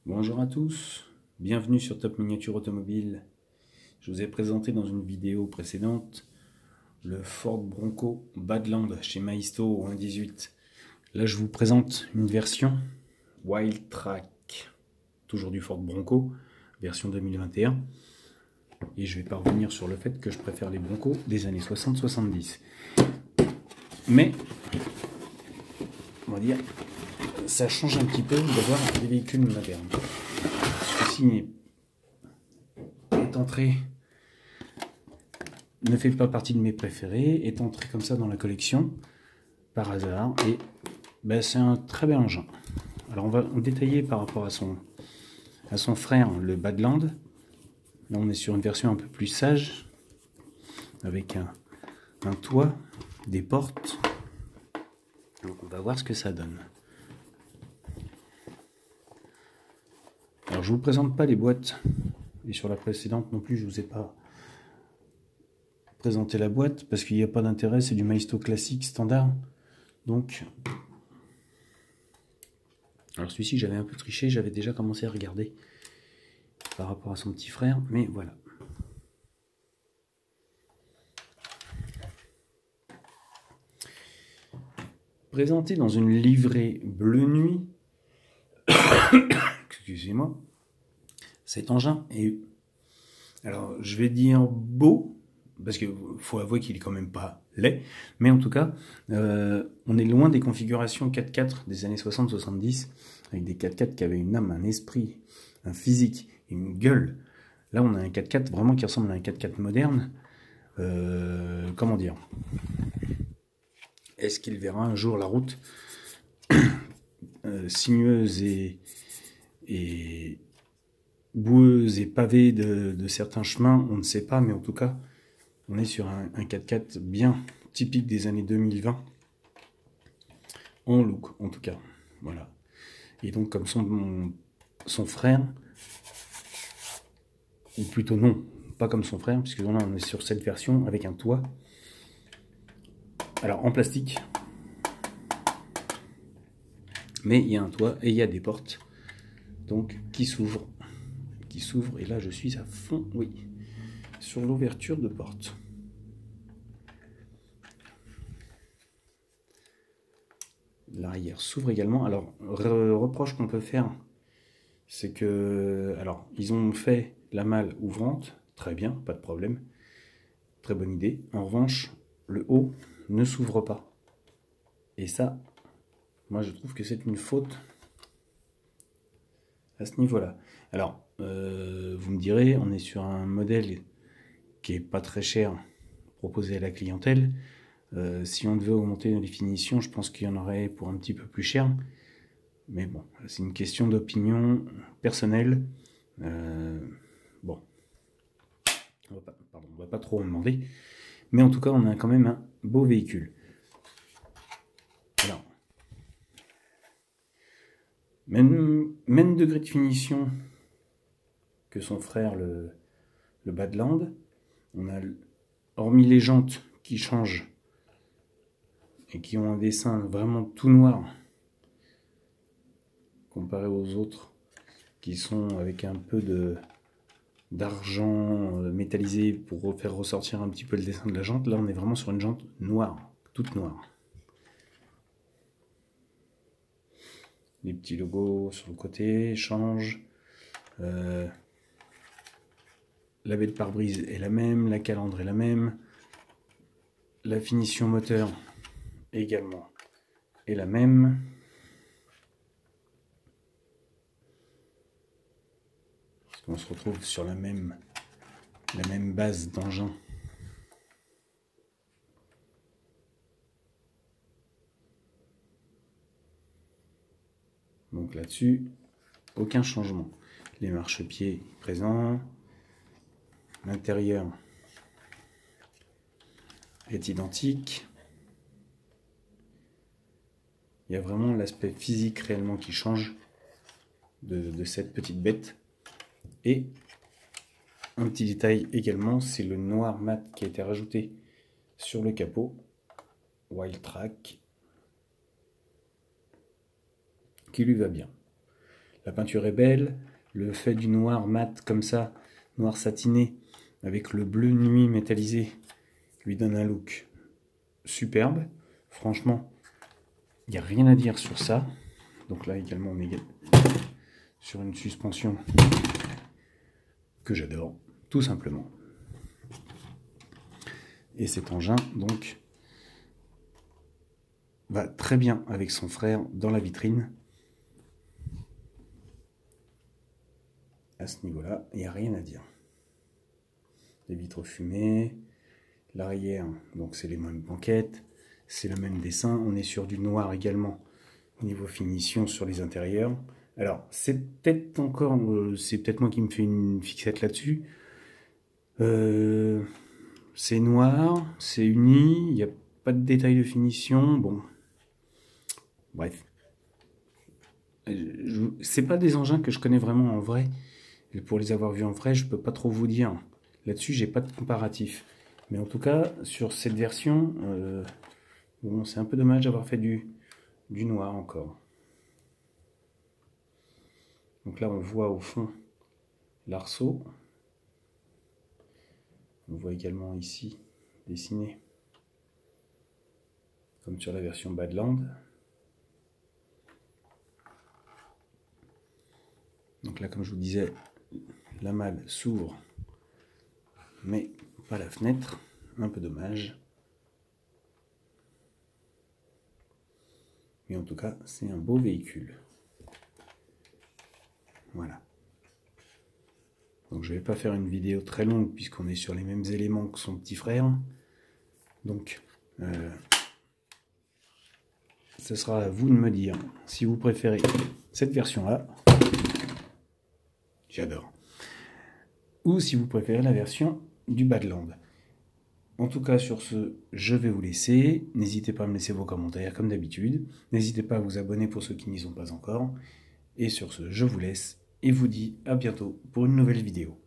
Bonjour à tous, bienvenue sur Top Miniature Automobile. Je vous ai présenté dans une vidéo précédente le Ford Bronco Badland chez Maisto 1.18. Là je vous présente une version Wildtrak, toujours du Ford Bronco, version 2021. Et je vais pas revenir sur le fait que je préfère les Broncos des années 60-70. Mais, on va dire, ça change un petit peu d'avoir des véhicules modernes. Celui-ci est entré, ne fait pas partie de mes préférés, est entré comme ça dans la collection, par hasard, et ben, c'est un très bel engin. Alors on va détailler par rapport à son frère, le Badland. Là on est sur une version un peu plus sage, avec un toit, des portes. Donc on va voir ce que ça donne. Alors je vous présente pas les boîtes, et sur la précédente non plus je vous ai pas présenté la boîte, parce qu'il n'y a pas d'intérêt, c'est du Maisto classique standard. Donc, alors celui-ci j'avais un peu triché, j'avais déjà commencé à regarder par rapport à son petit frère, mais voilà. Présenté dans une livrée bleu nuit, excusez-moi, cet engin est, alors je vais dire beau, parce qu'il faut avouer qu'il est quand même pas laid, mais en tout cas, on est loin des configurations 4x4 des années 60-70, avec des 4x4 qui avaient une âme, un esprit, un physique, une gueule. Là, on a un 4x4 vraiment qui ressemble à un 4x4 moderne. Comment dire? Est-ce qu'il verra un jour la route sinueuse et boueuse et pavée de certains chemins? On ne sait pas, mais en tout cas, on est sur un 4x4 bien typique des années 2020, en look en tout cas. Voilà. Et donc comme son frère, ou plutôt non, pas comme son frère, puisque là on est sur cette version avec un toit. Alors en plastique, mais il y a un toit et il y a des portes, donc qui s'ouvrent, et là je suis à fond, oui, sur l'ouverture de porte. L'arrière s'ouvre également. Alors reproche qu'on peut faire, c'est que, alors ils ont fait la malle ouvrante, très bien, pas de problème, très bonne idée. En revanche, le haut ne s'ouvre pas, et ça, moi je trouve que c'est une faute à ce niveau-là. Alors, vous me direz, on est sur un modèle qui est pas très cher proposé à la clientèle. Si on devait augmenter les finitions, je pense qu'il y en aurait pour un petit peu plus cher. Mais bon, c'est une question d'opinion personnelle. Bon, on va pas trop en demander. Mais en tout cas, on a quand même un beau véhicule. Alors, même degré de finition que son frère, le Badland. On a, hormis les jantes qui changent et qui ont un dessin vraiment tout noir, comparé aux autres qui sont avec un peu d'argent métallisé pour faire ressortir un petit peu le dessin de la jante. Là on est vraiment sur une jante noire, toute noire. Les petits logos sur le côté changent. La baie de pare-brise est la même, la calandre est la même, la finition moteur également est la même. On se retrouve sur la même base d'engin. Donc là-dessus, aucun changement. Les marchepieds présents. L'intérieur est identique. Il y a vraiment l'aspect physique réellement qui change de cette petite bête. Et un petit détail également, c'est le noir mat qui a été rajouté sur le capot Wildtrak, qui lui va bien. La peinture est belle, le fait du noir mat comme ça, noir satiné, avec le bleu nuit métallisé, lui donne un look superbe. Franchement, il n'y a rien à dire sur ça. Donc là également on est sur une suspension que j'adore, tout simplement. Et cet engin donc va très bien avec son frère dans la vitrine. À ce niveau-là, il n'y a rien à dire. Les vitres fumées, l'arrière, donc c'est les mêmes banquettes, c'est le même dessin. On est sur du noir également au niveau finition sur les intérieurs. Alors, c'est peut-être encore, c'est peut-être moi qui me fais une fixette là-dessus. C'est noir, c'est uni, il n'y a pas de détails de finition. Bon, bref. C'est pas des engins que je connais vraiment en vrai. Et pour les avoir vus en vrai, je peux pas trop vous dire. Là-dessus, j'ai pas de comparatif. Mais en tout cas, sur cette version, bon, c'est un peu dommage d'avoir fait du noir encore. Donc là, on voit au fond l'arceau. On voit également ici dessiné, comme sur la version Badland. Donc là, comme je vous disais, la malle s'ouvre, mais pas la fenêtre. Un peu dommage. Mais en tout cas, c'est un beau véhicule. Voilà. Donc je ne vais pas faire une vidéo très longue puisqu'on est sur les mêmes éléments que son petit frère. Donc, ce sera à vous de me dire si vous préférez cette version-là. J'adore. Ou si vous préférez la version du Badland. En tout cas, sur ce, je vais vous laisser. N'hésitez pas à me laisser vos commentaires comme d'habitude. N'hésitez pas à vous abonner pour ceux qui n'y sont pas encore. Et sur ce, je vous laisse et vous dis à bientôt pour une nouvelle vidéo.